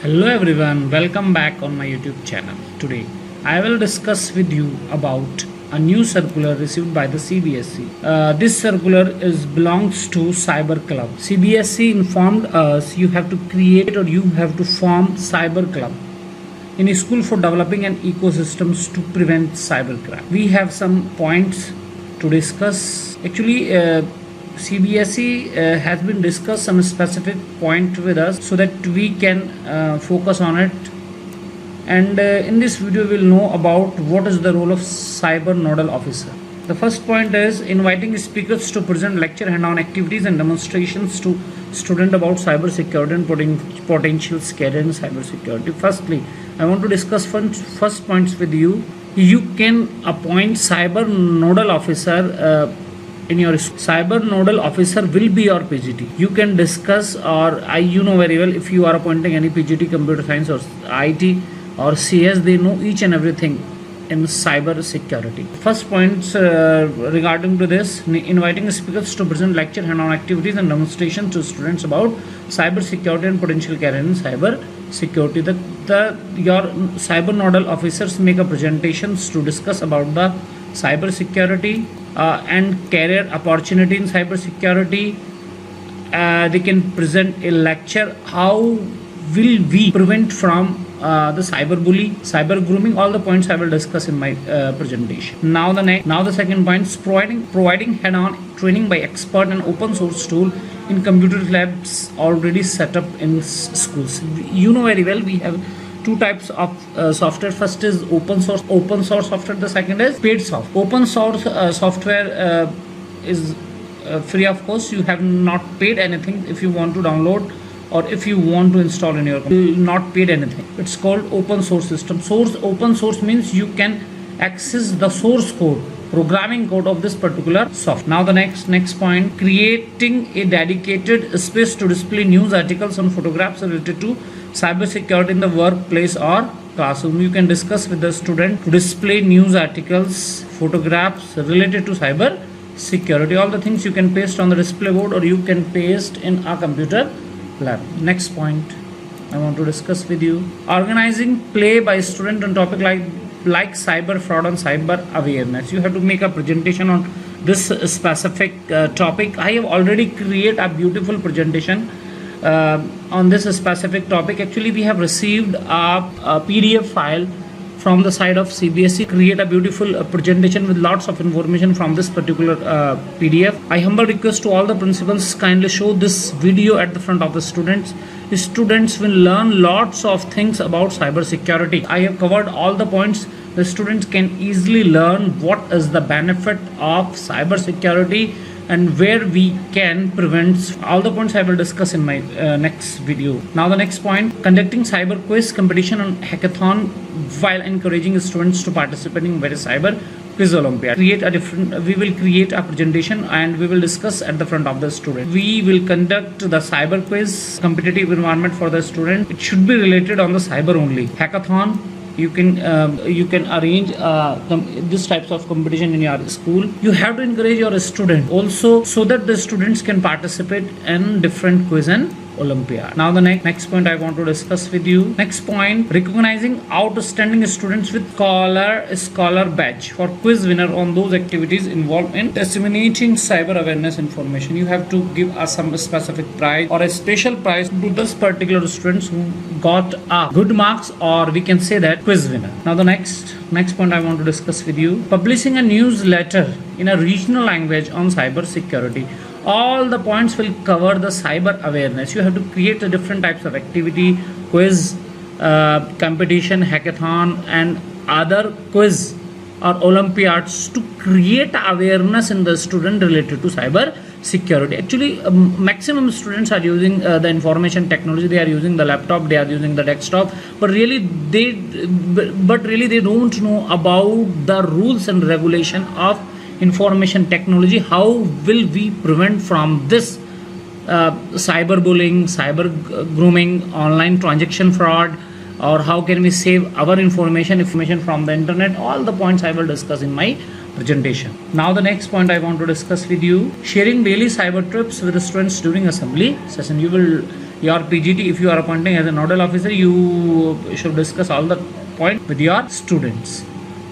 Hello everyone, welcome back on my YouTube channel. Today I will discuss with you about a new circular received by the CBSE. This circular belongs to Cyber Club. CBSE informed us you have to create or you have to form Cyber Club in a school for developing an ecosystems to prevent cybercrime. We have some points to discuss. Actually, CBSE has been discussed some specific point with us so that we can focus on it, and in this video we'll know about what is the role of Cyber Nodal Officer. The first point is inviting speakers to present lecture hand-on activities and demonstrations to students about cyber security and potential scare in cyber security. Firstly, I want to discuss first points with you. You can appoint Cyber Nodal Officer in your Cyber Nodal Officer will be your PGT. You can discuss, or you know very well, if you are appointing any PGT, computer science or IT or CS, they know each and everything in cyber security. First points regarding to this, inviting speakers to present lecture hand-on activities and demonstrations to students about cyber security and potential career in cyber security. Your Cyber Nodal Officers make a presentations to discuss about the cyber security and career opportunity in cyber security. They can present a lecture how will we prevent from the cyberbully, cyber grooming. All the points I will discuss in my presentation. Now the second point is providing head-on training by expert and open source tool in computer labs already set up in schools. You know very well we have two types of software. First is open source software. The second is paid software. Open source software is free of course. You have not paid anything if you want to download or if you want to install in your computer. You not paid anything. It's called open source system. Open source means you can access the source code, programming code of this particular software. Now the next point, creating a dedicated space to display news articles and photographs related to cyber security in the workplace or classroom. You can discuss with the student to display news articles, photographs related to cyber security. All the things you can paste on the display board or you can paste in a computer lab. Next point I want to discuss with you, organizing play by student on topic like cyber fraud and cyber awareness. You have to make a presentation on this specific topic. I have already created a beautiful presentation on this specific topic. Actually, we have received a PDF file from the side of CBSE. Create a beautiful presentation with lots of information from this particular PDF. I humble request to all the principals, kindly show this video at the front of the students. The students will learn lots of things about cyber security. I have covered all the points. The students can easily learn what is the benefit of cyber security and where we can prevent. All the points I will discuss in my next video. Now the next point, conducting cyber quiz competition and hackathon while encouraging students to participate in various cyber quiz Olympiad. We will create a presentation and we will discuss at the front of the student. We will conduct the cyber quiz competitive environment for the student. It should be related on the cyber only. Hackathon, you can arrange this types of competition in your school. You have to encourage your student also so that the students can participate in different quiz and Olympiad. Now the next point I want to discuss with you. Next point, recognizing outstanding students with scholar badge for quiz winner on those activities involved in disseminating cyber awareness information. You have to give us some specific prize or a special prize to this particular students who got good marks, or we can say that quiz winner. Now the next point I want to discuss with you, publishing a newsletter in a regional language on cyber security. All the points will cover the cyber awareness. You have to create a different types of activity, quiz, competition, hackathon and other quiz or Olympiads to create awareness in the student related to cyber security. Actually, maximum students are using the information technology. They are using the laptop, they are using the desktop, but really they don't know about the rules and regulation of information technology. How will we prevent from this cyberbullying, cyber grooming, online transaction fraud, or how can we save our information from the internet? All the points I will discuss in my presentation. Now the next point I want to discuss with you, sharing daily cyber tips with the students during assembly session. You will your PGT. If you are appointing as a nodal officer, you should discuss all the points with your students.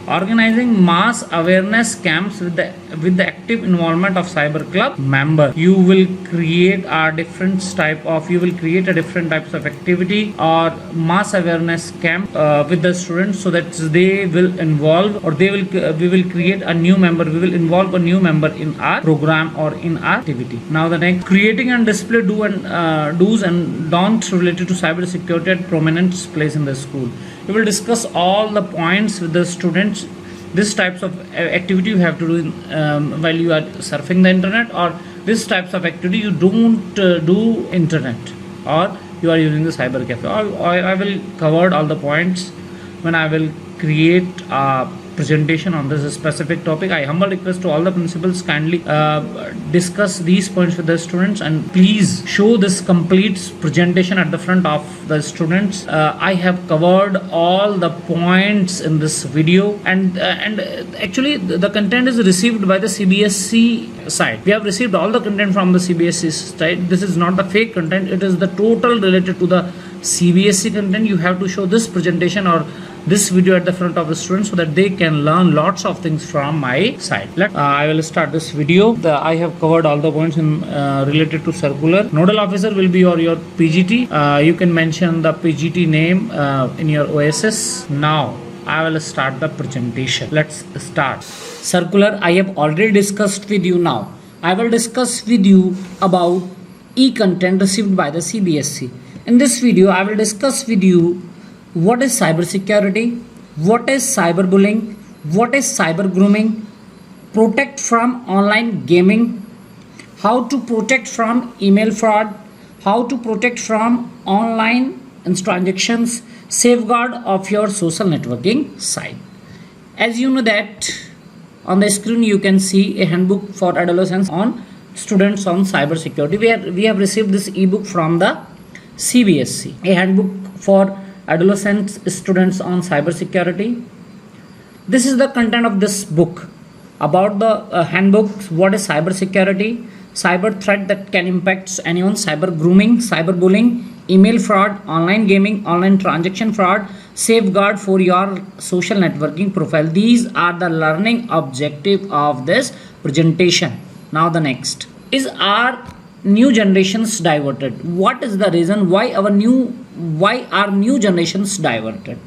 Organizing mass awareness camps with the active involvement of cyber club member. You will create a different types of activity or mass awareness camp with the students, so that they will involve, or we will create a new member. We will involve a new member in our program or in our activity. Now the next, creating and display do's and don'ts related to cyber security at prominent place in the school. We will discuss all the points with the students. This types of activity you have to do while you are surfing the internet, or this types of activity you don't do internet, or you are using the cyber cafe. I will cover all the points when I will create a presentation on this specific topic. I humble request to all the principals, kindly discuss these points with the students, and please show this complete presentation at the front of the students. I have covered all the points in this video, and actually the content is received by the CBSE side. We have received all the content from the CBSE side. This is not the fake content, it is the total related to the CBSE content. You have to show this presentation or this video at the front of the students, so that they can learn lots of things from my side. I will start this video. I have covered all the points in related to circular. Nodal officer will be your PGT. You can mention the PGT name in your OSS. Now I will start the presentation. Let's start. Circular I have already discussed with you. Now I will discuss with you about e-content received by the CBSE. In this video I will discuss with you what is cybersecurity, what is cyberbullying, what is cyber grooming, protect from online gaming, how to protect from email fraud, how to protect from online transactions, safeguard of your social networking site. As you know that on the screen you can see a handbook for adolescents on students on cybersecurity. We have received this ebook from the CBSE, a handbook for adolescent students on cybersecurity. This is the content of this book. About the handbook, what is cybersecurity, cyber threat that can impact anyone, cyber grooming, cyberbullying, email fraud, online gaming, online transaction fraud, safeguard for your social networking profile. These are the learning objective of this presentation. Now the next is our new generations diverted. What is the reason why our new generations diverted?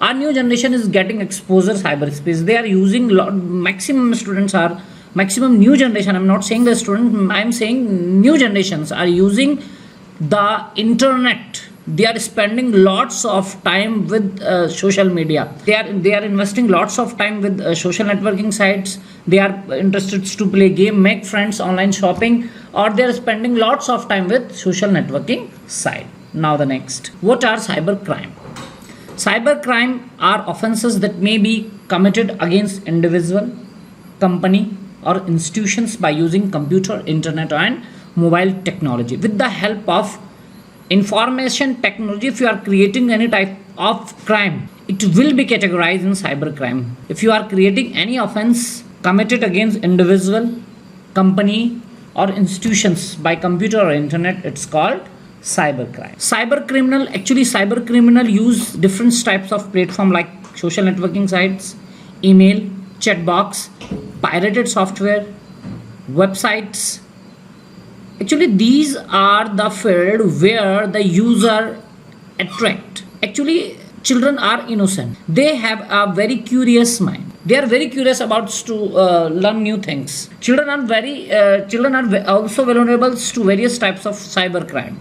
Our new generation is getting exposure cyberspace. They are using maximum new generation. I'm not saying the student, I'm saying new generations are using the internet. They are spending lots of time with social media. They are investing lots of time with social networking sites. They are interested to play game, make friends, online shopping, or they are spending lots of time with social networking site. Now the next, what are cybercrime? Cybercrime are offenses that may be committed against individual, company, or institutions by using computer, internet, and mobile technology. With the help of information technology, if you are creating any type of crime, it will be categorized in cybercrime. If you are creating any offense committed against individual, company, or institutions by computer or internet, it's called cybercrime. Cybercriminal use different types of platform like social networking sites, email, chat box, pirated software, websites. Actually, these are the field where the user attract. Actually, children are innocent. They have a very curious mind. They are very curious about to learn new things. Children are also vulnerable to various types of cybercrime.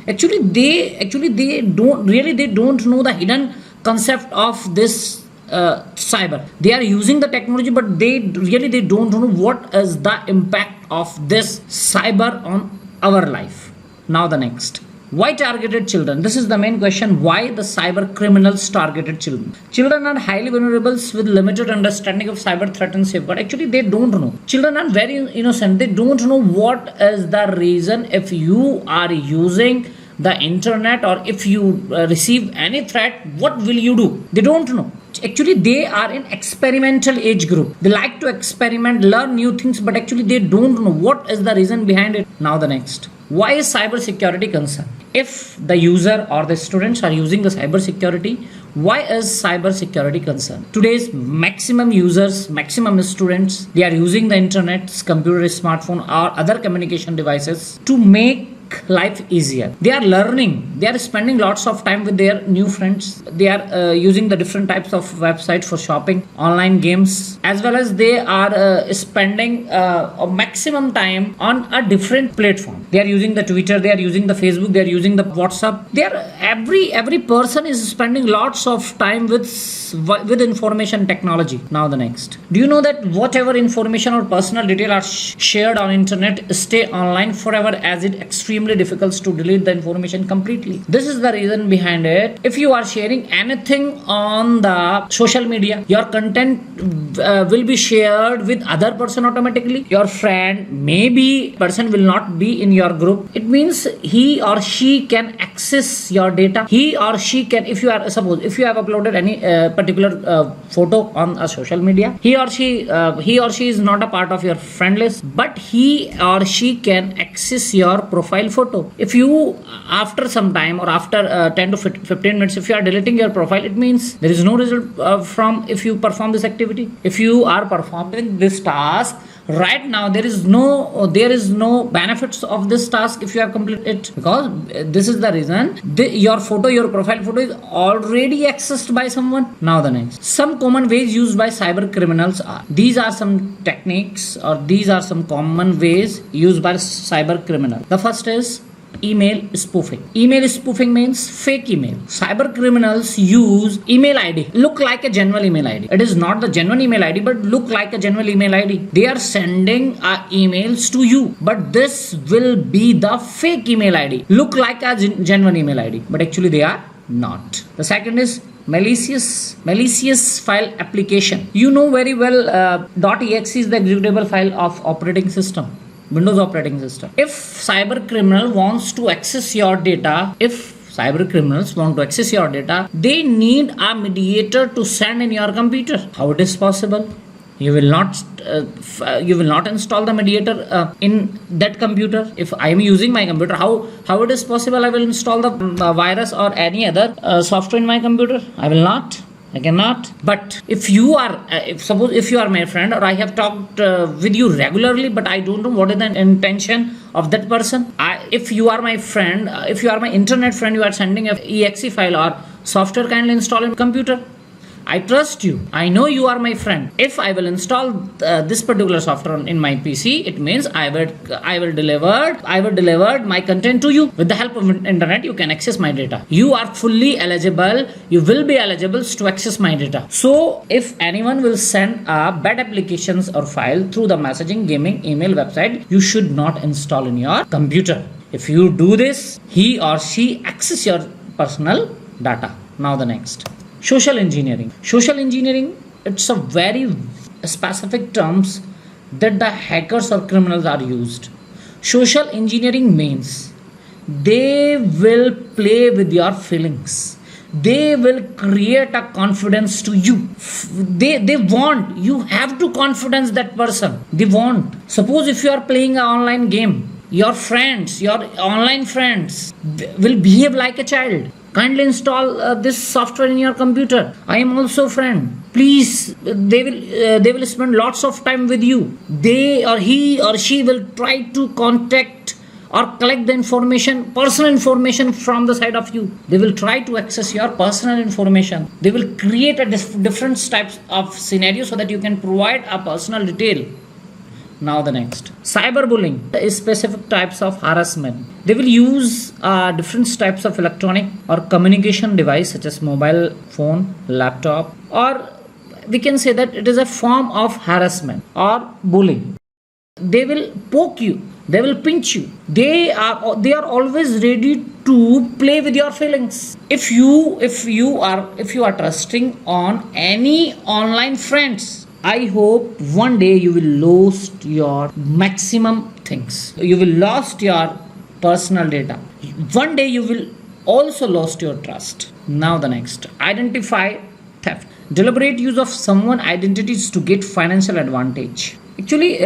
Actually, they don't know the hidden concept of this cyber. They are using the technology, but they don't know what is the impact of this cyber on our life. Now the next, why targeted children? This is the main question. Why the cyber criminals targeted children? Children are highly vulnerable with limited understanding of cyber threat and safeguard. Actually, they don't know. Children are very innocent. They don't know what is the reason if you are using the internet, or if you receive any threat, what will you do? They don't know. Actually, they are in experimental age group. They like to experiment, learn new things, but actually they don't know what is the reason behind it. Now the next, Why is cyber security concerned? If the user or the students are using the cyber security, why is cyber security concerned? Today's maximum users, maximum students, they are using the internet, computer, smartphone or other communication devices to make life easier. They are learning, they are spending lots of time with their new friends, they are using the different types of websites for shopping, online games, as well as they are spending a maximum time on a different platform. They are using the Twitter, they are using the Facebook, they are using the WhatsApp. They are every person is spending lots of time with information technology. Now the next, do you know that whatever information or personal detail are shared on internet stay online forever, as it extremely difficult to delete the information completely. This is the reason behind it. If you are sharing anything on the social media, your content will be shared with other person automatically. Your friend, maybe person will not be in your group. It means he or she can access your data. He or she can, if you are, suppose if you have uploaded any particular photo on a social media, he or she is not a part of your friend list, but he or she can access your profile photo. If you, after some time or after 10 to 15 minutes, if you are deleting your profile, it means there is no result from if you perform this activity. If you are performing this task right now, there is no benefits of this task if you have completed it, because this is the reason your profile photo is already accessed by someone. Now the next, some common ways used by cyber criminals are, these are some techniques or these are some common ways used by cyber criminal. The first is email spoofing. Email spoofing means fake email. Cyber criminals use email ID look like a genuine email ID. It is not the genuine email ID, but look like a genuine email ID. They are sending emails to you, but this will be the fake email ID, look like a genuine email ID, but actually they are not. The second is malicious file application. You know very well .exe is the executable file of operating system, Windows operating system. If cyber criminal wants to access your data, they need a mediator to send in your computer. How it is possible? You will not install the mediator in that computer. If I am using my computer, how it is possible I will install the virus or any other software in my computer? I cannot. But if you are, suppose if you are my friend or I have talked with you regularly, but I don't know what is the intention of that person. If you are my friend, if you are my internet friend, you are sending a exe file or software, kindly install in computer. I trust you. I know you are my friend. If I will install this particular software in my PC, it means I will deliver my content to you. With the help of internet, you can access my data. You are fully eligible. You will be eligible to access my data. So if anyone will send bad applications or file through the messaging, gaming, email, website, you should not install in your computer. If you do this, he or she access your personal data. Now the next. Social engineering. Social engineering, it's a very specific terms that the hackers or criminals are used. Social engineering means they will play with your feelings. They will create a confidence to you. They want, you have to confidence that person. They want. Suppose if you are playing an online game, your friends, your online friends will behave like a child. Kindly install this software in your computer. I am also friend. Please, they will spend lots of time with you. They or he or she will try to contact or collect the information, personal information from the side of you. They will try to access your personal information. They will create a different types of scenario so that you can provide a personal detail. Now the next, cyberbullying is specific types of harassment. They will use different types of electronic or communication device such as mobile phone, laptop, or we can say that it is a form of harassment or bullying. They will poke you, they will pinch you. They are always ready to play with your feelings. If you are trusting on any online friends, I hope one day you will lose your maximum things. You will lose your personal data. One day you will also lose your trust. Now the next, identify theft. Deliberate use of someone's identities to get financial advantage. Actually,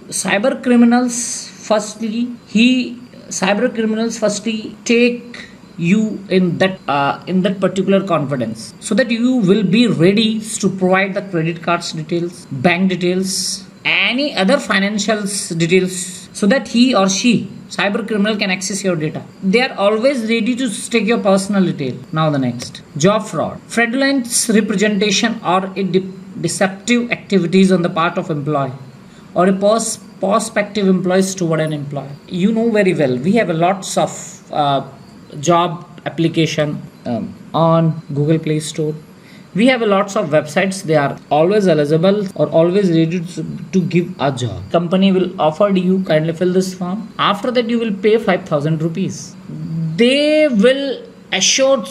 cyber criminals, firstly, he cyber criminals firstly take you in that particular confidence, so that you will be ready to provide the credit cards details, bank details, any other financial details, so that he or she cyber criminal can access your data. They are always ready to take your personal detail. Now the next, job fraud, fraudulent representation or deceptive activities on the part of employee or a prospective employees toward an employer. You know very well, we have a lots of job application on Google Play Store. We have a lots of websites. They are always eligible or always ready to give a job. Company will offer you, kindly fill this form. After that, you will pay 5,000 rupees. They will assure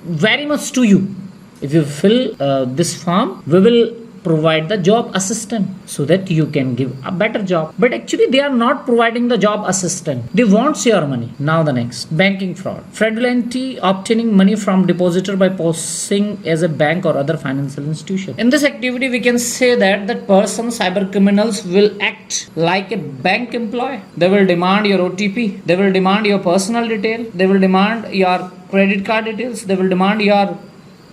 very much to you. If you fill this form, we will provide the job assistant so that you can give a better job. But actually they are not providing the job assistant. They want your money. Now the next, banking fraud. Fraudulently obtaining money from depositor by posing as a bank or other financial institution. In this activity we can say that person, cyber criminals, will act like a bank employee. They will demand your OTP. They will demand your personal detail. They will demand your credit card details. They will demand your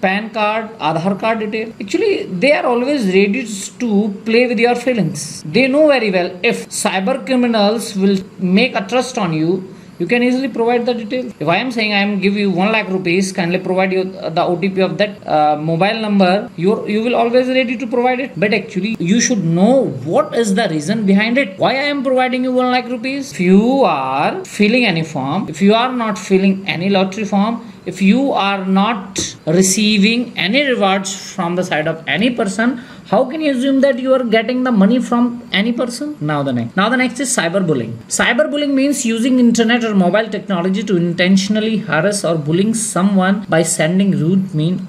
PAN card, Aadhaar card detail. Actually, they are always ready to play with your feelings. They know very well if cyber criminals will make a trust on you, you can easily provide the details. If I am saying I am give you 1 lakh rupees, kindly provide you the OTP of that mobile number, you will always ready to provide it. But actually, you should know what is the reason behind it. Why I am providing you 1 lakh rupees? If you are filling any form, if you are not filling any lottery form, if you are not receiving any rewards from the side of any person, how can you assume that you are getting the money from any person? Now the next is cyberbullying. Cyberbullying means using internet or mobile technology to intentionally harass or bullying someone by sending rude, mean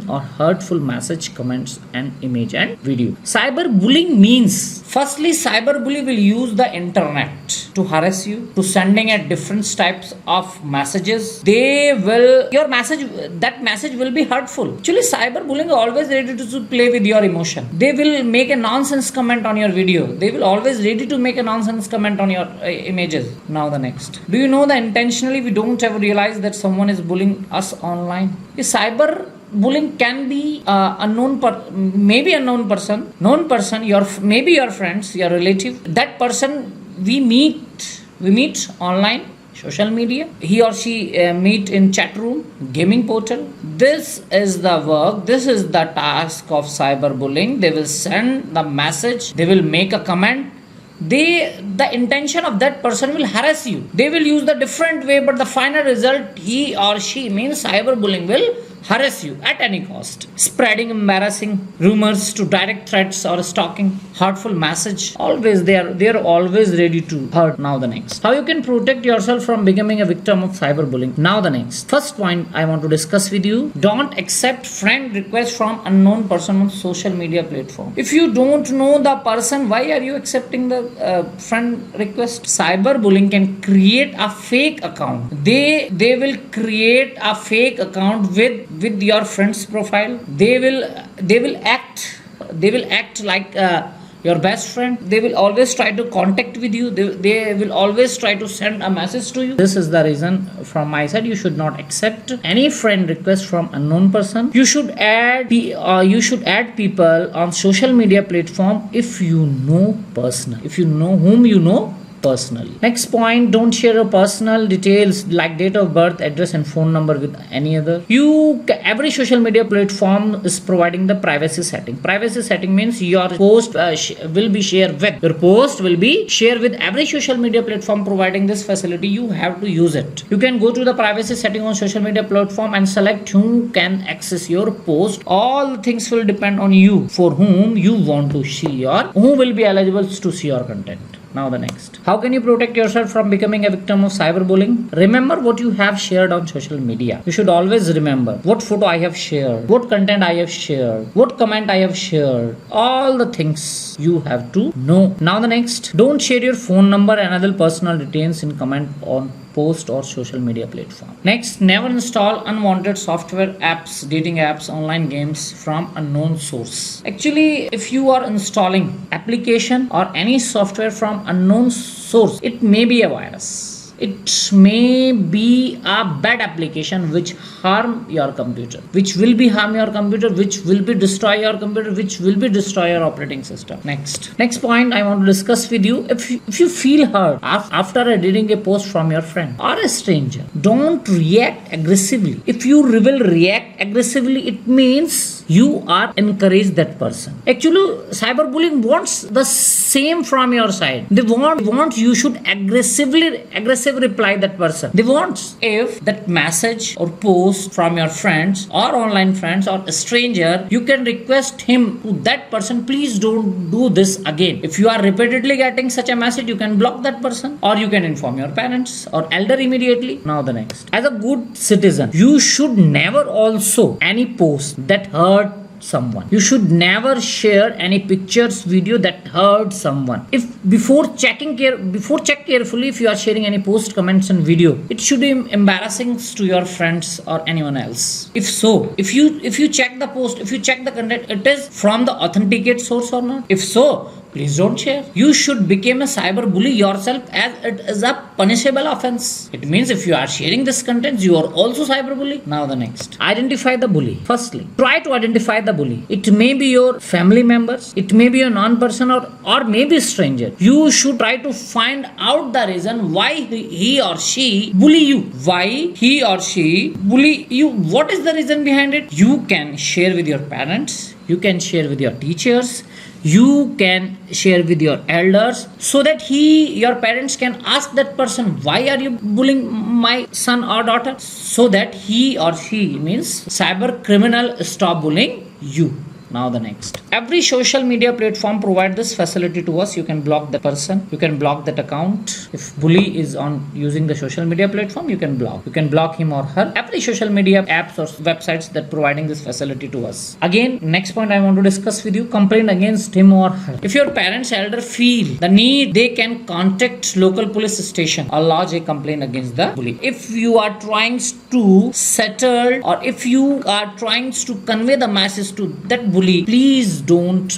or hurtful message, comments, and image and video. Cyberbullying means, firstly, cyberbully will use the internet to harass you, to sending at different types of messages. That message will be hurtful. Actually, cyberbullying is always ready to play with your emotion. They will make a nonsense comment on your video. They will always ready to make a nonsense comment on your images. Now the next. Do you know that intentionally we don't ever realize that someone is bullying us online? Cyber bullying can be unknown person, known person, maybe your friends, your relative. That person we meet online, social media. He or she meet in chat room, gaming portal. This is the work, this is the task of cyberbullying. They will send the message, they will make a comment. The intention of that person will harass you. They will use the different way, but the final result, he or she, means cyberbullying, will harass you at any cost. Spreading embarrassing rumors to direct threats or stalking, hurtful message. Always they are always ready to hurt. Now the next. How you can protect yourself from becoming a victim of cyberbullying. Now the next. First point I want to discuss with you. Don't accept friend requests from unknown person on social media platform. If you don't know the person, why are you accepting the friend request? Cyberbullying can create a fake account. They will create a fake account with your friend's profile. They will act like your best friend. They will always try to contact with you. They will always try to send a message to you. This is the reason from my side you should not accept any friend request from unknown person. You should add people on social media platform if you know whom you know personally. Next point, don't share your personal details like date of birth, address and phone number with any other. Every social media platform is providing the privacy setting. Privacy setting means your post will be shared with every social media platform providing this facility. You have to use it. You can go to the privacy setting on social media platform and select who can access your post. All things will depend on you, for whom you want to see or who will be eligible to see your content. Now the next. How can you protect yourself from becoming a victim of cyberbullying? Remember what you have shared on social media. You should always remember what photo I have shared, what content I have shared, what comment I have shared. All the things you have to know. Now the next. Don't share your phone number and other personal details in comment on post or social media platform. Next, never install unwanted software, apps, dating apps, online games from unknown source. Actually, if you are installing application or any software from unknown source, it may be a virus. It may be a bad application which harm your computer, which will be harm your computer, which will be destroy your computer, which will be destroy your operating system. Next point I want to discuss with you. If you feel hurt after reading a post from your friend or a stranger, don't react aggressively. If you will react aggressively, it means you are encourage that person. Actually, cyberbullying wants the same from your side. They want you should aggressive reply that person. They want if that message or post from your friends or online friends or a stranger, you can request him to that person, please don't do this again. If you are repeatedly getting such a message, you can block that person or you can inform your parents or elder immediately. Now the next, as a good citizen, you should never also any post that hurt someone. You should never share any pictures, video that hurt someone. If before check carefully if you are sharing any post, comments and video. It should be embarrassing to your friends or anyone else. If so, if you check the post, if you check the content, it is from the authenticate source or not. If so, please don't share. You should become a cyber bully yourself, as it is a punishable offense. It means if you are sharing this content, you are also cyber bully. Now the next, identify the bully. Firstly, try to identify the bully. It may be your family members, it may be a non-person or maybe a stranger. You should try to find out the reason why he or she bully you. Why he or she bully you? What is the reason behind it? You can share with your parents, you can share with your teachers, you can share with your elders, so that your parents can ask that person, why are you bullying my son or daughter, so that he or she, means cyber criminal, stop bullying you. Now the next, every social media platform provide this facility to us. You can block the person, you can block that account. If bully is on using the social media platform, you can block him or her. Every social media apps or websites that providing this facility to us. Again, next point I want to discuss with you, complaint against him or her. If your parents, elder feel the need, they can contact local police station or lodge a complaint against the bully. If you are trying to settle or if you are trying to convey the message to that bully, please don't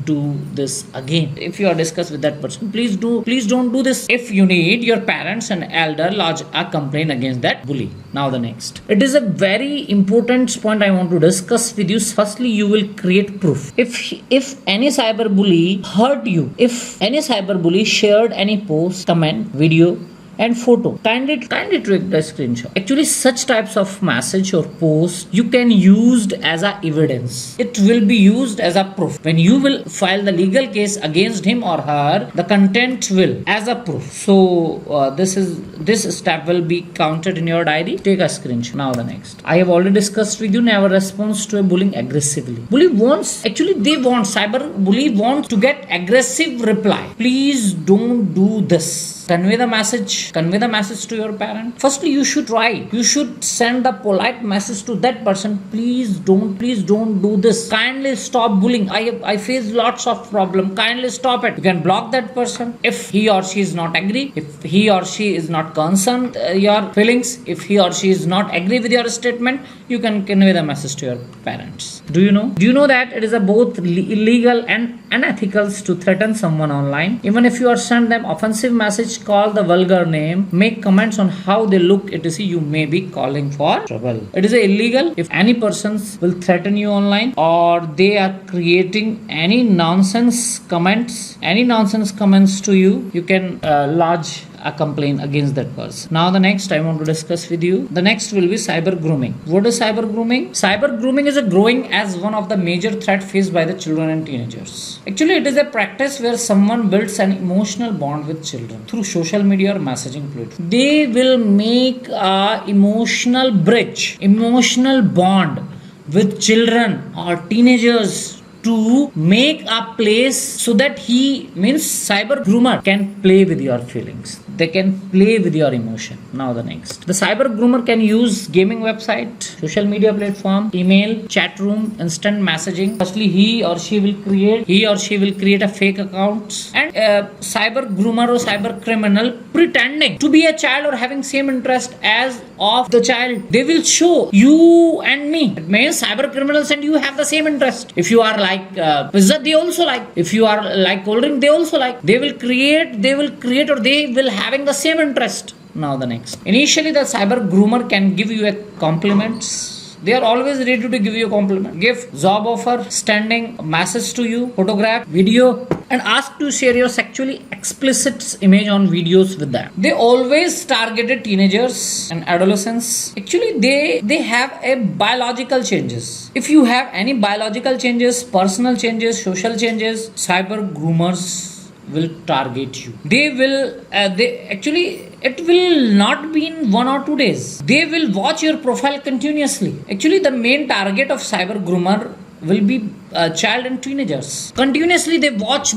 do this again. If you are discussed with that person, please don't do this. If you need, your parents and elder lodge a complaint against that bully. Now the next, it is a very important point I want to discuss with you. Firstly, you will create proof. If any cyber bully hurt you, if any cyber bully shared any post, comment, video and photo, kindly take the screenshot. Actually, such types of message or post you can use as a evidence. It will be used as a proof. When you will file the legal case against him or her, the content will as a proof. So this step will be counted in your diary. Take a screenshot. Now the next, I have already discussed with you, never response to a bullying aggressively. Cyber bully wants to get aggressive reply. Please don't do this. Convey the message to your parent. Firstly, you should send the polite message to that person. Please don't do this. Kindly stop bullying. I face lots of problem. Kindly stop it. You can block that person if he or she is not agree, if he or she is not concerned your feelings, if he or she is not agree with your statement, you can convey the message to your parents. Do you know that it is both illegal and unethical to threaten someone online? Even if you are send them offensive message, call the vulgar name, make comments on how they look, etc., you may be calling for trouble. It is illegal if any persons will threaten you online or they are creating any nonsense comments to you. You can lodge a complaint against that person. Now the next I want to discuss with you, the next will be cyber grooming. What is cyber grooming? Cyber grooming is growing as one of the major threat faced by the children and teenagers. Actually, it is a practice where someone builds an emotional bond with children through social media or messaging platform. They will make a emotional bond with children or teenagers to make a place so that cyber groomer can play with your feelings. They can play with your emotion. Now the next, the cyber groomer can use gaming website, social media platform, email, chat room, instant messaging. Firstly, he or she will create a fake account, and cyber groomer or cyber criminal pretending to be a child or having same interest as of the child. They will show you and me. It means cyber criminals and you have the same interest. If you are like pizza, they also like. If you are like cold drink, they also like. They will create or they will having the same interest. Now the next. Initially, the cyber groomer can give you a compliments. They are always ready to give you a compliment, gift, job offer, standing message to you, photograph, video, and ask to share your sexually explicit image on videos with them. They always targeted teenagers and adolescents. Actually, they have a biological changes. If you have any biological changes, personal changes, social changes, cyber groomers will target you. They will it will not be in 1 or 2 days. They will watch your profile continuously. Actually, the main target of cyber groomer will be child and teenagers. Continuously they watch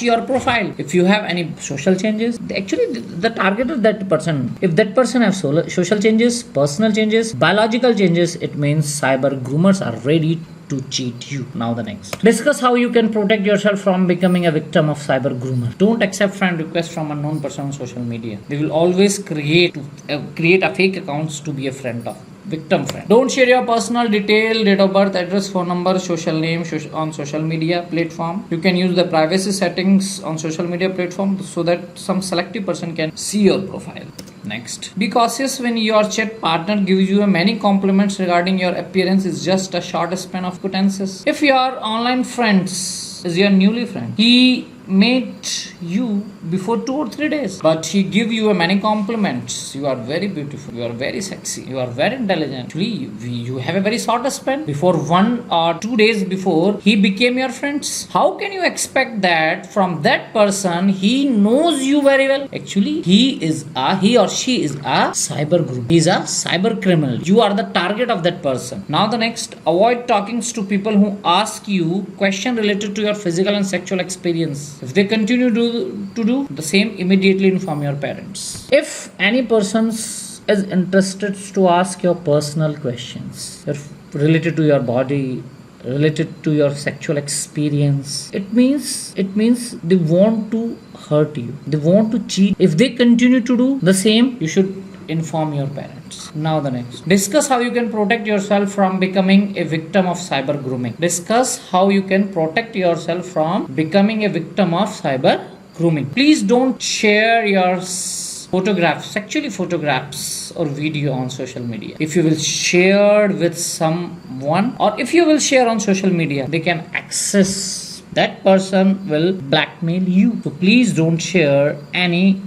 your profile. If you have any social changes, the target of that person, if that person has social changes, personal changes, biological changes, it means cyber groomers are ready to cheat you. Now the next. Discuss how you can protect yourself from becoming a victim of cyber groomer. Don't accept friend requests from unknown person on social media. They will always create a fake accounts to be a friend of victim friend. Don't share your personal detail, date of birth, address, phone number, social name on social media platform. You can use the privacy settings on social media platform so that some selective person can see your profile. Next. Be cautious when your chat partner gives you many compliments regarding your appearance is just a short span of acquaintances. If your online friends is your newly friend, he met you before 2 or 3 days, but he give you many compliments. You are very beautiful, you are very sexy, you are very intelligent. Actually, you have a very short span. Before 1 or 2 days before he became your friends. How can you expect that from that person? He knows you very well. Actually, he or she is a cyber group. He is a cyber criminal. You are the target of that person. Now the next. Avoid talking to people who ask you question related to your physical and sexual experience. If they continue to do the same, immediately inform your parents. If any person is interested to ask your personal questions related to your body, related to your sexual experience, it means they want to hurt you, they want to cheat. If they continue to do the same, you should inform your parents. Now the next. Discuss how you can protect yourself from becoming a victim of cyber grooming. Discuss how you can protect yourself from becoming a victim of cyber grooming. Please don't share your sexually photographs or video on social media. If you will share with someone, or if you will share on social media, they can access, that person will blackmail you. So please don't share any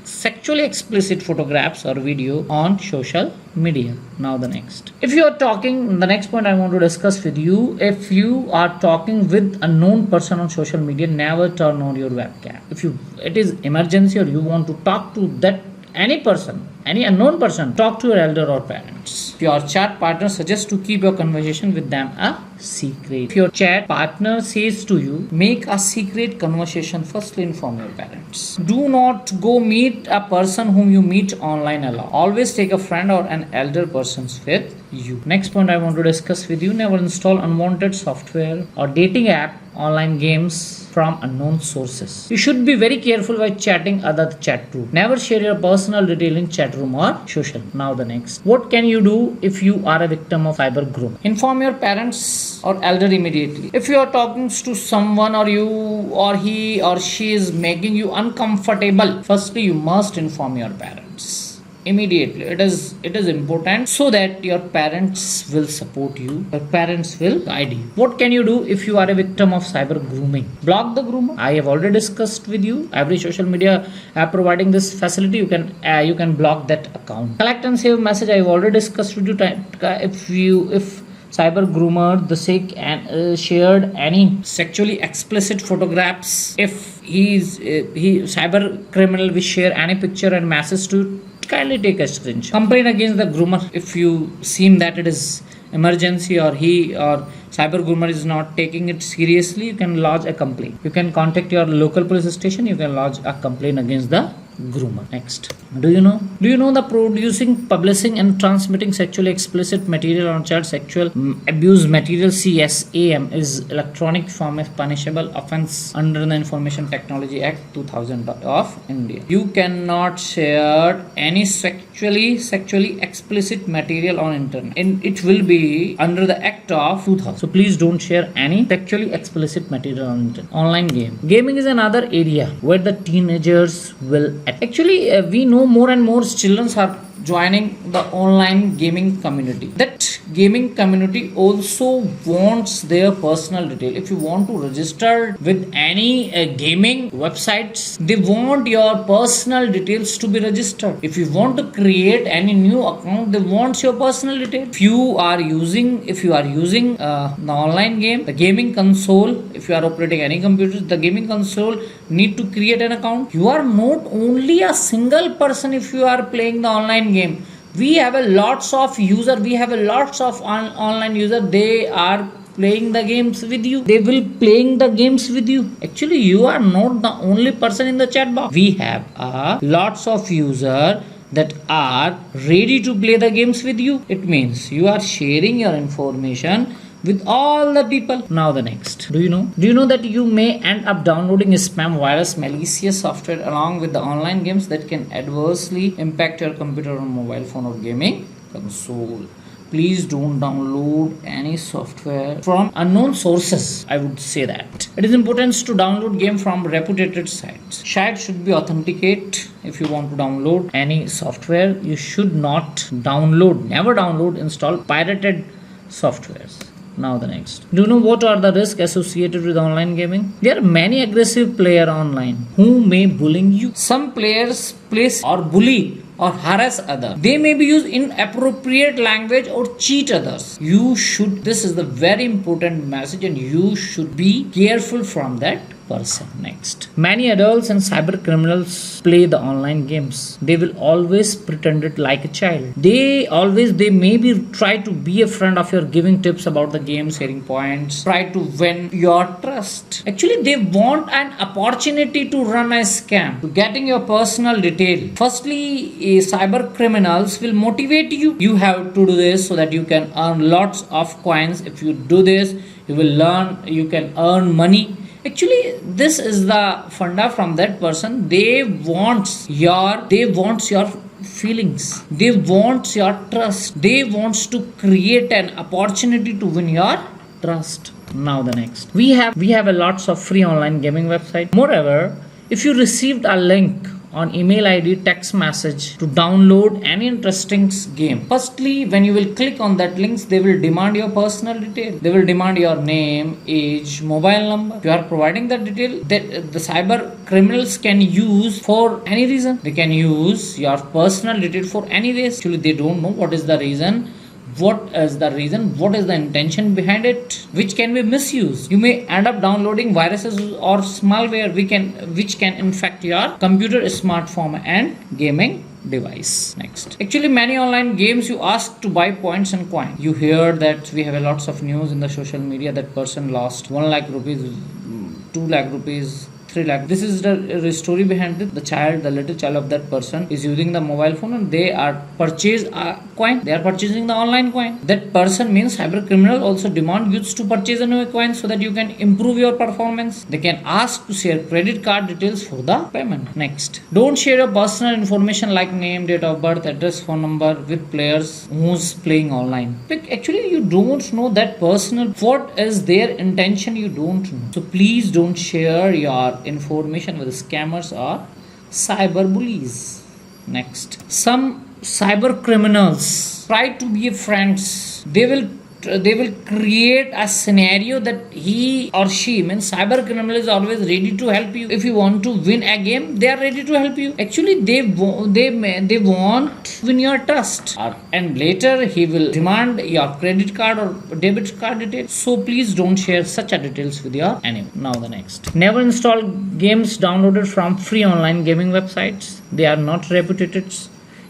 sexually explicit photographs or video on social media. Now the next. If you are talking, the next point I want to discuss with you, if you are talking with a known person on social media, never turn on your webcam. If it is emergency or you want to talk to that any person, any unknown person, talk to your elder or parents. If your chat partner suggests to keep your conversation with them a secret. If your chat partner says to you, make a secret conversation, firstly inform your parents. Do not go meet a person whom you meet online alone. Always take a friend or an elder person with you. Next point I want to discuss with you, never install unwanted software or dating app, online games from unknown sources. You should be very careful while chatting other chat group. Never share your personal detail in chat room or social. Now the next. What can you do if you are a victim of cyber grooming? Inform your parents or elder immediately. If you are talking to someone or he or she is making you uncomfortable, firstly you must inform your parents immediately. It is important so that your parents will support you, your parents will guide you. What can you do if you are a victim of cyber grooming? Block the groomer. I have already discussed with you. Every social media app providing this facility, you can block that account. Collect and save message. I have already discussed with you. If cyber groomer and shared any sexually explicit photographs, if he cyber criminal will share any picture and message to, kindly take a screenshot. Complain against the groomer. If you seem that it is emergency or he or cyber groomer is not taking it seriously, you can lodge a complaint. You can contact your local police station. You can lodge a complaint against the groomer. Next. Do you know the producing, publishing and transmitting sexually explicit material on child sexual abuse material, CSAM, is electronic form of punishable offense under the Information Technology Act 2000 of India. You cannot share any sexually explicit material on internet, and it will be under the act of 2000. So please don't share any sexually explicit material on internet. Online gaming is another area where the teenagers will we know more and more children are joining the online gaming community. That gaming community also wants their personal detail. If you want to register with any gaming websites, they want your personal details to be registered. If you want to create any new account, they want your personal detail. If you are using the online game, the gaming console, if you are operating any computer, the gaming console need to create an account. You are not only a single person. If you are playing the online game, we have a lots of online user. They are playing the games with you. They will playing the games with you. Actually, you are not the only person in the chat box. We have lots of user that are ready to play the games with you. It means you are sharing your information with all the people. Now the next. Do you know that you may end up downloading spam, virus, malicious software along with the online games that can adversely impact your computer or mobile phone or gaming console. Please don't download any software from unknown sources. I would say that it is important to download game from reputed sites. Site should be authenticate. If you want to download any software, you should not never download, install pirated softwares. Now the next. Do you know what are the risks associated with online gaming? There are many aggressive players online who may bully you. Some players bully or harass others. They may be used inappropriate language or cheat others. This is the very important message, and you should be careful from that person. Next. Many adults and cyber criminals play the online games. They will always pretend it like a child. They maybe try to be a friend of your, giving tips about the game, sharing points, try to win your trust. Actually, they want an opportunity to run a scam, to getting your personal detail. Firstly, cyber criminals will motivate you. You have to do this so that you can earn lots of coins. If you do this, you can earn money. Actually, this is the funda from that person. They wants your feelings. They wants your trust. They wants to create an opportunity to win your trust. Now the next. We have a lots of free online gaming website. Moreover, if you received a link on email ID, text message to download any interesting game. Firstly, when you will click on that links, they will demand your personal detail. They will demand your name, age, mobile number. If you are providing that detail, that the cyber criminals can use for any reason. They can use your personal detail for any ways. Actually, they don't know what is the reason. What is the intention behind it, which can be misused. You may end up downloading viruses or malware which can infect your computer, smartphone and gaming device. Next. Actually, many online games you ask to buy points and coin. You hear that we have a lots of news in the social media that person lost 1 lakh rupees, 2 lakh rupees, 3 lakh. This is the story behind it. The little child of that person is using the mobile phone and they are purchasing the online coin. That person means cyber criminal also demand you to purchase a new coin so that you can improve your performance. They can ask to share credit card details for the payment. Next. Don't share your personal information like name, date of birth, address, phone number with players who's playing online. Like actually you don't know that personal, what is their intention, you don't know. So please don't share your information with scammers or cyber bullies. Next. Some cyber criminals try to be friends. They will create a scenario that he or she, means cyber criminal, is always ready to help you. If you want to win a game, they are ready to help you. Actually, they want to win your trust, and later he will demand your credit card or debit card details. So please don't share such details with your enemy. Now the next. Never install games downloaded from free online gaming websites. They are not reputed.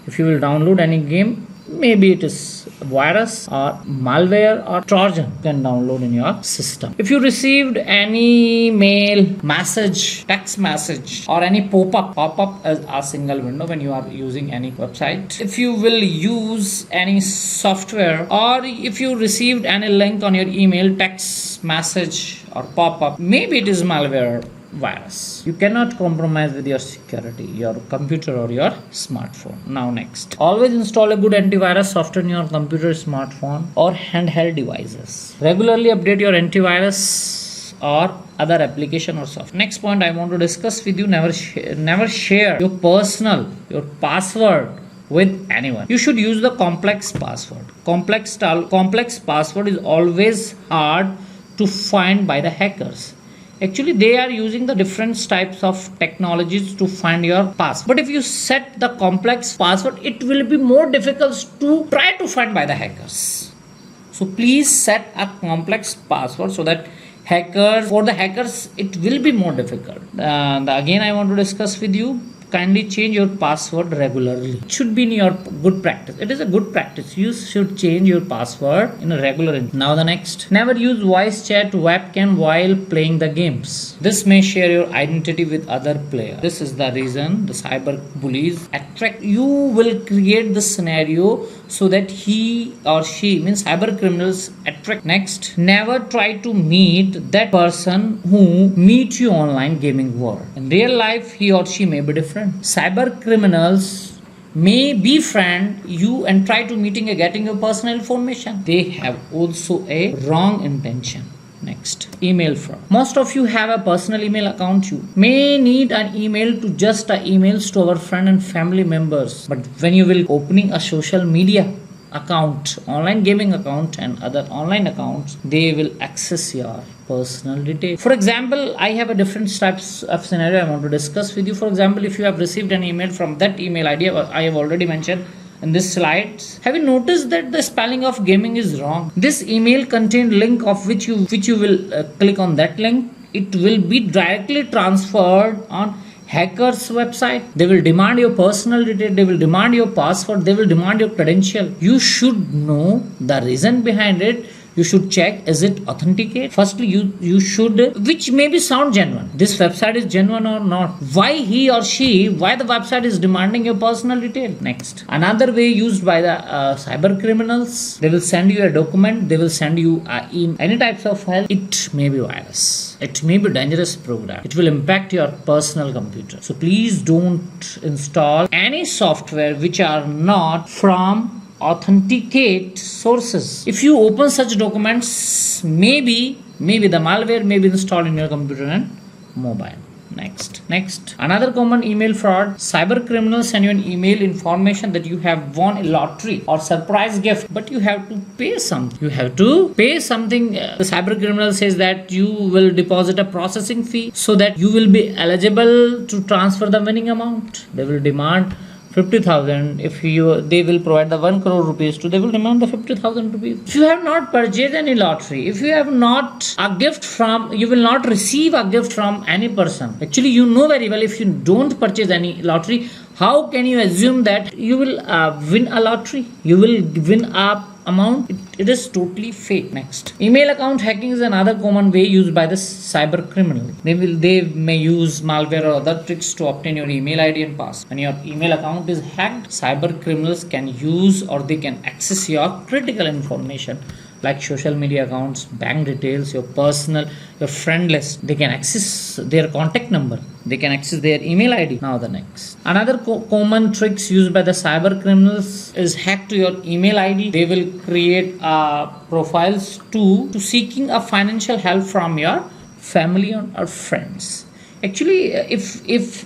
If you will download any game, maybe it is virus or malware or trojan, you can download in your system. If you received any mail, message, text message or any pop-up as a single window when you are using any website. If you will use any software, or if you received any link on your email, text message or pop-up, maybe it is malware, virus. You cannot compromise with your security, your computer or your smartphone. Now next, always install a good antivirus software in your computer, smartphone or handheld devices. Regularly update your antivirus or other application or software. Next point I want to discuss with you, never share your password with anyone. You should use the complex password. Complex password is always hard to find by the hackers. Actually, they are using the different types of technologies to find your password. But if you set the complex password, it will be more difficult to try to find by the hackers. So please set a complex password so that for the hackers it will be more difficult. Again, I want to discuss with you, kindly change your password regularly. It should be in your good practice. It is a good practice. You should change your password in a regular interval. Now the next, never use voice chat webcam while playing the games. This may share your identity with other players. This is the reason the cyber bullies attract. You will create the scenario so that he or she, means cyber criminals, attract. Next, never try to meet that person who meet you online gaming world. In real life, he or she may be different. Cyber criminals may befriend you and try to meeting and getting your personal information. They have also a wrong intention. Next, email fraud. Most of you have a personal email account. You may need an email to just emails to our friend and family members. But when you will opening a social media account, online gaming account and other online accounts, they will access your personal details. For example, I have a different types of scenario I want to discuss with you. For example, if you have received an email from that email ID I have already mentioned in this slide, have you noticed that the spelling of gaming is wrong? This email contained link of which you will click on that link. It will be directly transferred on hackers website. They will demand your personal detail, they will demand your password, they will demand your credential. You should know the reason behind it. You should check, is it authenticate? Firstly, you should, which maybe sound genuine. This website is genuine or not? Why the website is demanding your personal detail? Next, another way used by the cyber criminals, they will send you a document, they will send you any types of file. It may be virus. It may be dangerous program. It will impact your personal computer. So please don't install any software which are not from authenticate sources. If you open such documents, maybe the malware may be installed in your computer and mobile. Next, another common email fraud. Cyber criminals send you an email information that you have won a lottery or surprise gift, but you have to pay something. The cyber criminal says that you will deposit a processing fee so that you will be eligible to transfer the winning amount. They will demand 50,000. If they will provide the 1 crore rupees to, they will demand the 50,000 rupees. If you have not purchased any lottery, if you have not a gift from, you will not receive a gift from any person. Actually, you know very well, if you don't purchase any lottery, how can you assume that you will win a lottery? You will win a amount. It is totally fake. Next, email account hacking is another common way used by the cyber criminal. They may use malware or other tricks to obtain your email ID and password. When your email account is hacked, cyber criminals can use or they can access your critical information like social media accounts, bank details, your friend list. They can access their contact number. They can access their email ID. Now the next. Another common tricks used by the cyber criminals is hack to your email ID. They will create profiles to seeking a financial help from your family or friends. Actually, if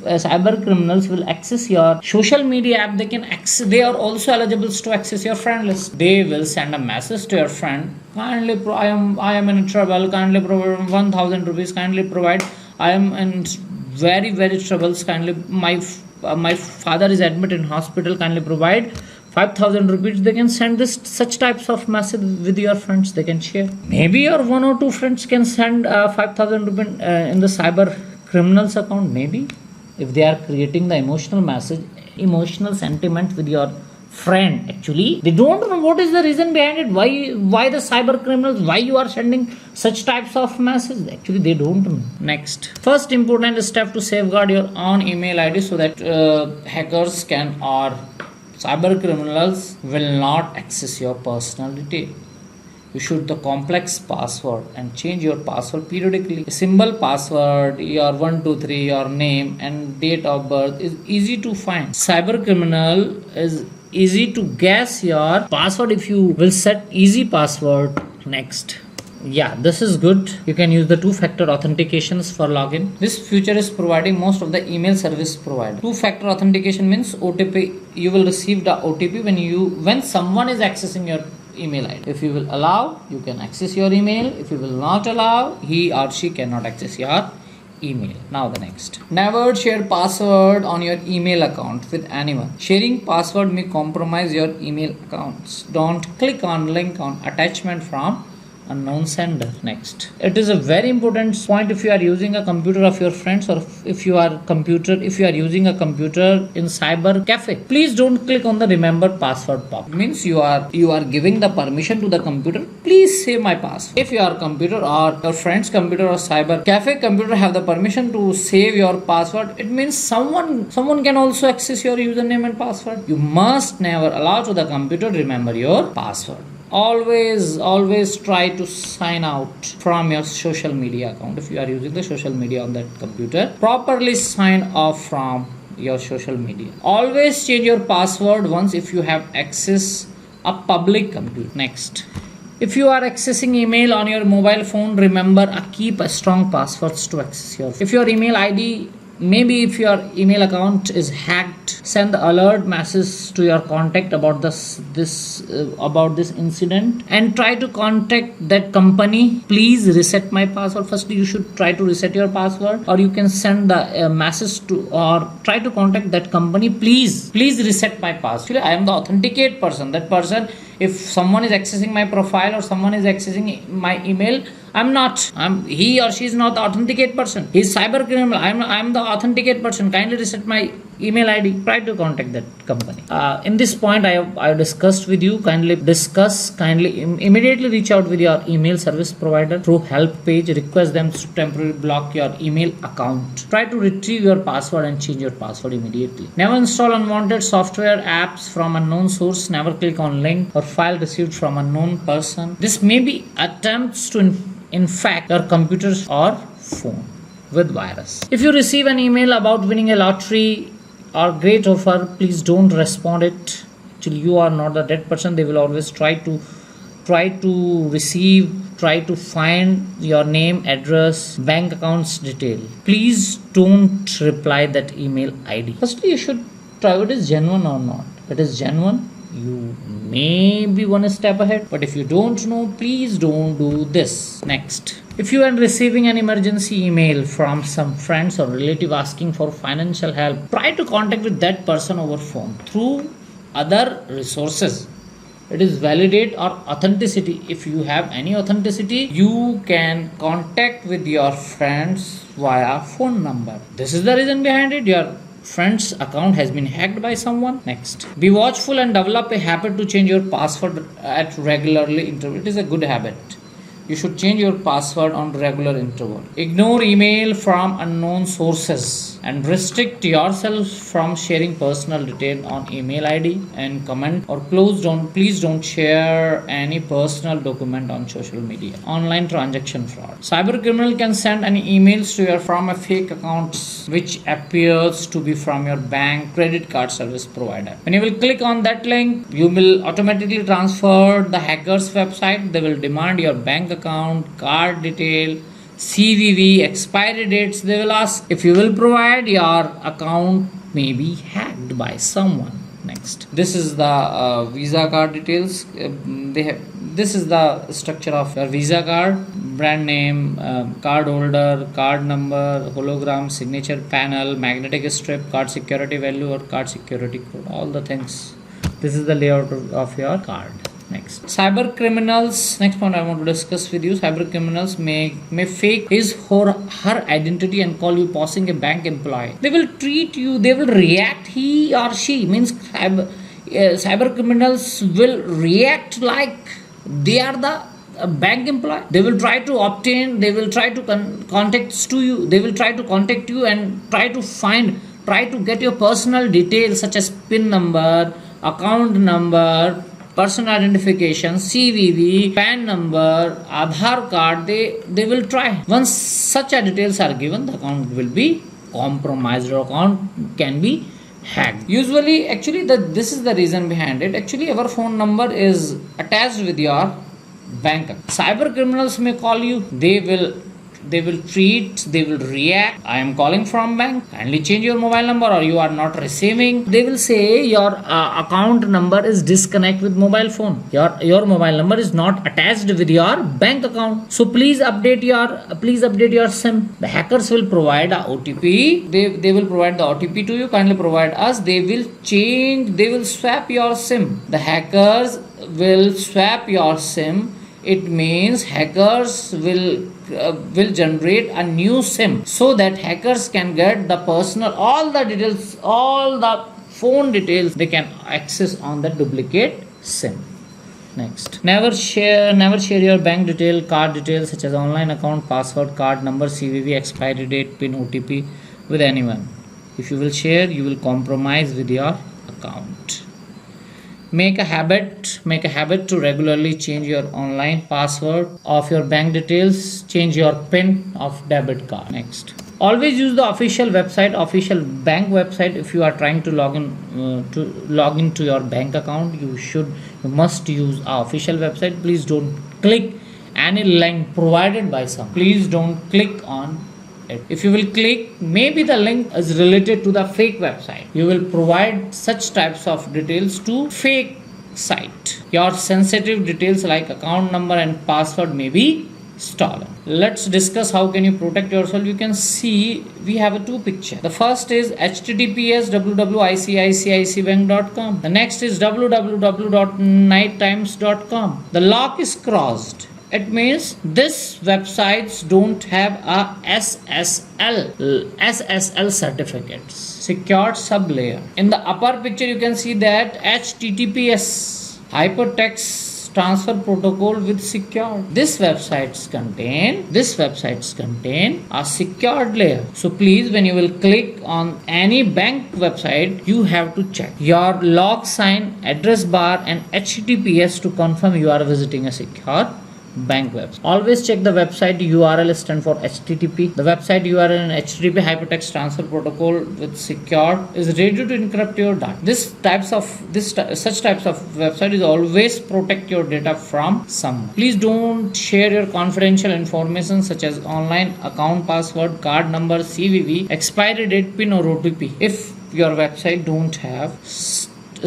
cyber criminals will access your social media app, they are also eligible to access your friend list. They will send a message to your friend. Kindly, I am in trouble. Kindly provide 1,000 rupees. Kindly provide. I am in very troubles. Kindly, my father is admitted in hospital. Kindly provide 5,000 rupees. They can send such types of message with your friends. They can share. Maybe your 1 or 2 friends can send 5,000 rupees in the cyber criminals account. Maybe if they are creating the emotional sentiment with your friend, actually they don't know what is the reason behind it, why the cyber criminals, why you are sending such types of messages. Actually they don't know. Next, first important step to safeguard your own email ID so that hackers or cyber criminals will not access your personal detail. You should the complex password and change your password periodically. A simple password, your 123, your name and date of birth is easy to find. Cyber criminal is easy to guess your password if you will set easy password. Next. Yeah, this is good. You can use the two-factor authentications for login. This feature is providing most of the email service provider. Two-factor authentication means OTP. You will receive the OTP when someone is accessing your email ID. If you will allow, you can access your email. If you will not allow, he or she cannot access your email. Now the next. Never share password on your email account with anyone. Sharing password may compromise your email accounts. Don't click on link on attachment from unknown sender. Next. It is a very important point if you are using a computer of your friends, or if you are using a computer in cyber cafe. Please don't click on the remember password pop. It means you are giving the permission to the computer. Please save my password. If your computer or your friend's computer or cyber cafe computer have the permission to save your password, it means someone can also access your username and password. You must never allow to the computer to remember your password. Always try to sign out from your social media account. If you are using the social media on that computer, properly sign off from your social media. Always change your password once if you have access a public computer. Next. If you are accessing email on your mobile phone, remember keep a strong passwords to access your. If your email ID, maybe if your email account is hacked, send the alert message to your contact about this incident and try to contact that company. Please reset my password. Firstly, you should try to reset your password, or you can send the message to, or try to contact that company. Please reset my password. Actually, I am the authenticate person. That person, if someone is accessing my profile or someone is accessing my email, he or she is not the authenticate person. He is cyber criminal. I'm the authenticate person. Kindly reset my email ID. Try to contact that company. In this point I discussed with you. Kindly immediately reach out with your email service provider through help page. Request them to temporarily block your email account. Try to retrieve your password and change your password immediately. Never install unwanted software apps from unknown source. Never click on link or file received from unknown person. This may be attempts to infect your computers or phone with virus. If you receive an email about winning a lottery or great offer, please don't respond it till you are not the dead person. They will always try to find your name, address, bank accounts detail. Please don't reply that email ID. Firstly, you should try it is genuine or not. If it is genuine, you may be one step ahead, but if you don't know, please don't do this. Next. If you are receiving an emergency email from some friends or relative asking for financial help, try to contact with that person over phone through other resources. It is validate or authenticity. If you have any authenticity, you can contact with your friends via phone number. This is the reason behind it. Your friend's account has been hacked by someone. Next. Be watchful and develop a habit to change your password at regularly interval. It is a good habit. You should change your password on regular interval. Ignore email from unknown sources and restrict yourself from sharing personal detail on email ID and comment, or please don't share any personal document on social media. Online transaction fraud. Cyber criminal can send any emails to you from a fake account which appears to be from your bank, credit card service provider. When you will click on that link, you will automatically transfer the hacker's website. They will demand your bank account, card detail, CVV, expiry dates. They will ask. If you will provide, your account may be hacked by someone. Next. This is the Visa card details. This is the structure of your Visa card. Brand name, card holder, card number, hologram, signature panel, magnetic strip, card security value or card security code. All the things. This is the layout of your card. Next. Cyber criminals. Next point I want to discuss with you. Cyber criminals may fake his or her identity and call you posing a bank employee. They will treat you, they will react, he or she means cyber criminals will react like they are the bank employee. They will try to obtain, they will try to contact you and try to get your personal details such as PIN number, account number, personal identification, CVV, PAN number, Aadhaar card, they will try. Once such details are given, the account will be compromised or account can be hacked. Usually, actually, this is the reason behind it. Actually, our phone number is attached with your bank account. Cyber criminals may call you. They will react. I am calling from bank. Kindly change your mobile number or you are not receiving. They will say your account number is disconnect with mobile phone. Your mobile number is not attached with your bank account. So please update your SIM. The hackers will provide a OTP. They will provide the OTP to you. Kindly provide us. They will swap your SIM. The hackers will swap your SIM. It means hackers will generate a new SIM so that hackers can get the all the details, all the phone details they can access on the duplicate SIM. Next, never share your bank detail, card details such as online account, password, card number, CVV, expiry date, PIN, OTP with anyone. If you will share, you will compromise with your account. Make a habit to regularly change your online password of your bank details, change your PIN of debit card. Next, always use the official bank website. If you are trying to log into your bank account, you must use our official website. Please don't click any link provided by some. Please don't click on it. If you will click, maybe the link is related to the fake website. You will provide such types of details to fake site. Your sensitive details like account number and password may be stolen. Let's discuss how can you protect yourself. You can see we have two pictures. The first is https www.icicbank.com. The next is www.nighttimes.com. The lock is crossed. It means this websites don't have a SSL certificates, secured sublayer. In the upper picture you can see that HTTPS, hypertext transfer protocol with secured. These websites contain a secured layer. So please, when you will click on any bank website, you have to check your log sign, address bar and HTTPS to confirm you are visiting a secure bank website. Always check the website URL stand for HTTP. The website URL in HTTP hypertext transfer protocol with secure is ready to encrypt your data. Such types of website is always protect your data from someone. Please don't share your confidential information such as online account password, card number, CVV, expiry date, PIN or OTP if your website don't have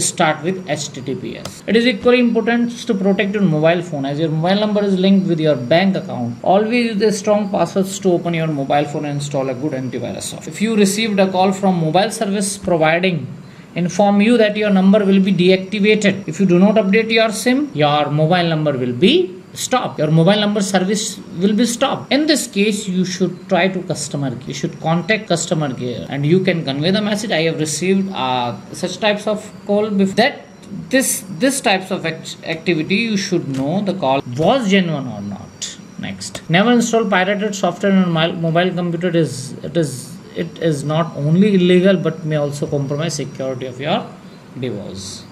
start with HTTPS. It is equally important to protect your mobile phone as your mobile number is linked with your bank account. Always use the strong passwords to open your mobile phone and install a good antivirus software. If you received a call from mobile service providing inform you that your number will be deactivated. If you do not update your SIM, your mobile number will be stopped. Your mobile number service will be stopped. In this case, you should try to customer care. You should contact customer care and you can convey the message. I have received such types of call before that this types of activity you should know the call was genuine or not. Next, never install pirated software on mobile computer. It is not only illegal but may also compromise security of your device.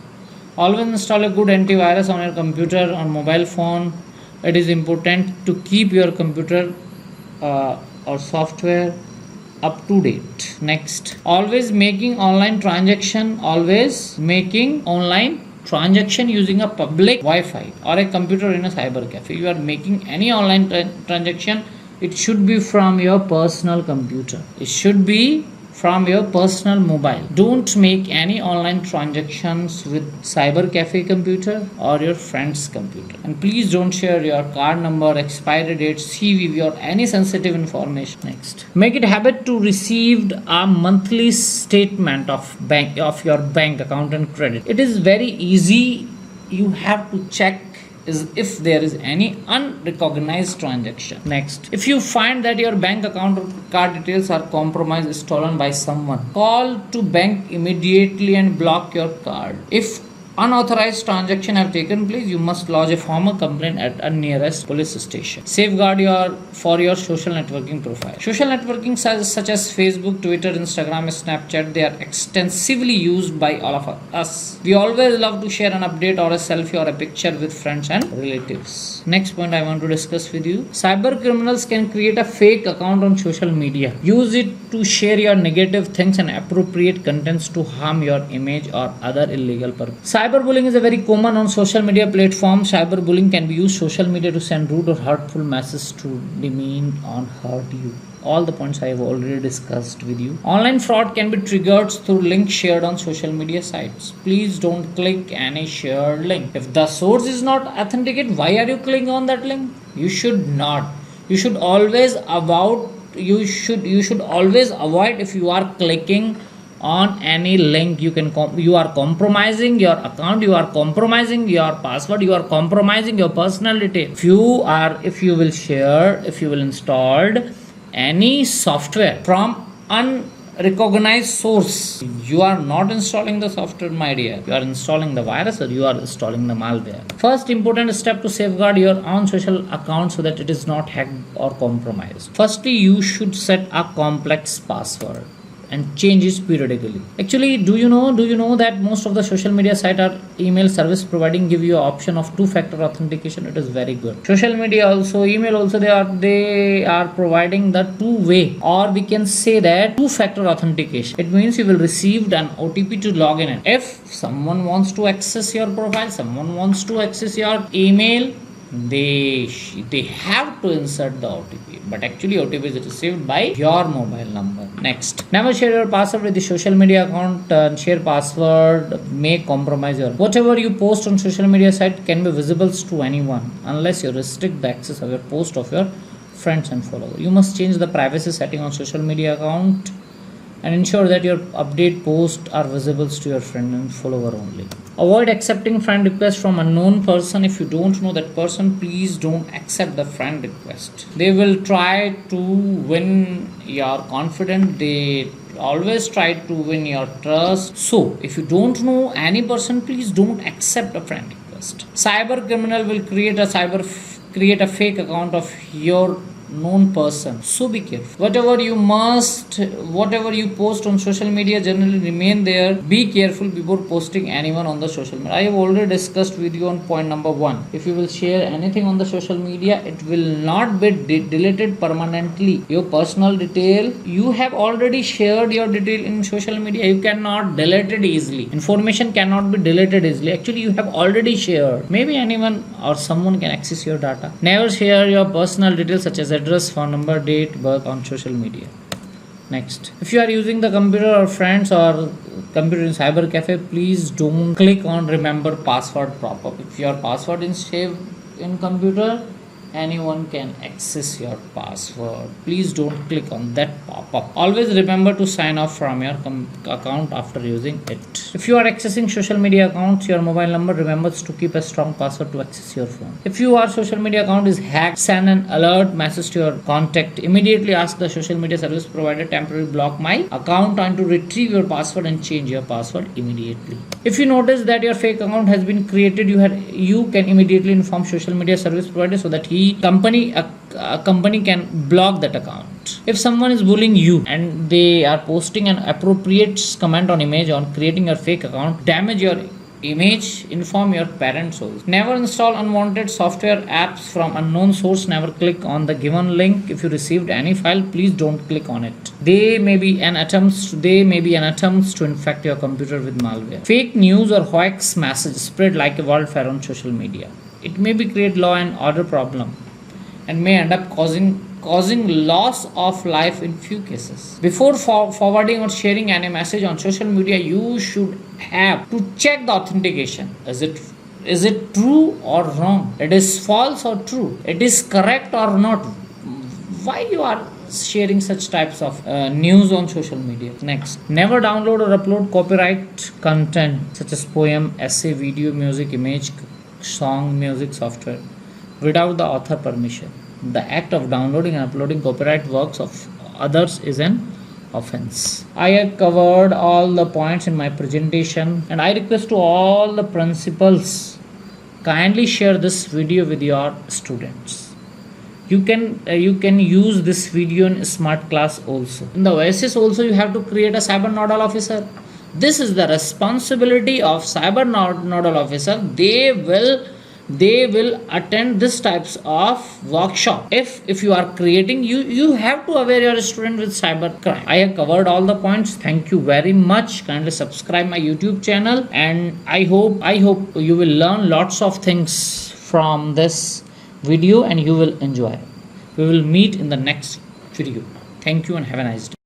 Always install a good antivirus on your computer, on mobile phone. It is important to keep your computer or software up to date. Next, always making online transaction using a public Wi-Fi or a computer in a cyber cafe. You are making any online transaction, it should be from your personal computer. It should be from your personal mobile. Don't make any online transactions with cyber cafe computer or your friend's computer. And please don't share your card number, expiry date, CVV or any sensitive information. Next, make it a habit to receive a monthly statement of your bank account and credit. It is very easy. You have to check if there is any unrecognized transaction. Next, if you find that your bank account or card details are compromised, stolen by someone, call to bank immediately and block your card. If unauthorized transaction have taken place, you must lodge a formal complaint at a nearest police station. Safeguard your social networking profile. Social networking such as Facebook, Twitter, Instagram, Snapchat, they are extensively used by all of us. We always love to share an update or a selfie or a picture with friends and relatives. Next point I want to discuss with you. Cyber criminals can create a fake account on social media. Use it to share your negative things and appropriate contents to harm your image or other illegal purpose. Cyberbullying is a very common on social media platforms. Cyberbullying can be used social media to send rude or hurtful messages to demean or hurt you. All the points I have already discussed with you. Online fraud can be triggered through links shared on social media sites. Please don't click any shared link. If the source is not authenticated, why are you clicking on that link? You should not. You should always avoid if you are clicking on any link. You are compromising your account, you are compromising your password, you are compromising your personal detail. If you will install any software from unrecognized source, you are not installing the software, my dear. You are installing the virus or you are installing the malware. First important step to safeguard your own social account so that it is not hacked or compromised. Firstly, you should set a complex password and change it periodically. Actually, do you know that most of the social media site or email service providing give you an option of two-factor authentication? It is very good. Social media also, email also, they are providing the two-way, or we can say that two-factor authentication. It means you will receive an OTP to log in. If someone wants to access your profile, someone wants to access your email, they have to insert the OTP, but actually OTP is received by your mobile number. Next, never share your password with the social media account. Share password may compromise your whatever you post on social media site can be visible to anyone unless you restrict the access of your post of your friends and followers. You must change the privacy setting on social media account and ensure that your update posts are visible to your friend and follower only. Avoid accepting friend requests from unknown person. If you don't know that person, please don't accept the friend request. They will try to win your confidence. They always try to win your trust. So if you don't know any person, please don't accept a friend request. Cyber criminal will create a fake account of your known person, so be careful. Whatever you post on social media generally remain there. Be careful before posting anyone on the social media. I have already discussed with you on point number 1. If you will share anything on the social media, it will not be deleted permanently. Your personal detail, you have already shared your detail in social media, you cannot delete it easily. Information cannot be deleted easily. Actually, you have already shared. Maybe anyone or someone can access your data. Never share your personal details such as address, phone number, date, birth on social media. Next, if you are using the computer or friends or computer in cyber cafe, please don't click on remember password pop-up. If your password is saved in computer, anyone can access your password. Please don't click on that pop-up. Always remember to sign off from your account after using it. If you are accessing social media accounts, your mobile number remembers to keep a strong password to access your phone. If your social media account is hacked, send an alert message to your contact. Immediately ask the social media service provider temporarily block my account and to retrieve your password and change your password immediately. If you notice that your fake account has been created, you can immediately inform social media service provider so that a company can block that account. If someone is bullying you and they are posting an appropriate comment on image on creating your fake account, damage your image, inform your parents also. Never install unwanted software apps from unknown source. Never click on the given link. If you received any file, please don't click on it. They may be an attempt to infect your computer with malware. Fake news or hoax message spread like a wildfire on social media. It may be create law and order problem and may end up causing loss of life in few cases. Before forwarding or sharing any message on social media, you should have to check the authentication. Is it true or wrong? It is false or true? It is correct or not? Why you are sharing such types of news on social media? Next, never download or upload copyright content such as poem, essay, video, music, image, song, music, software without the author permission. The act of downloading and uploading copyright works of others is an offense. I have covered all the points in my presentation, and I request to all the principals, kindly share this video with your students. You can use this video in smart class also. In the OSS also you have to create a cyber nodal officer. This is the responsibility of cyber nodal officer. They will attend this types of workshop. If you are creating, you have to aware your student with cyber crime. I have covered all the points. Thank you very much. Kindly subscribe my YouTube channel, and I hope you will learn lots of things from this video and you will enjoy. We will meet in the next video. Thank you and have a nice day.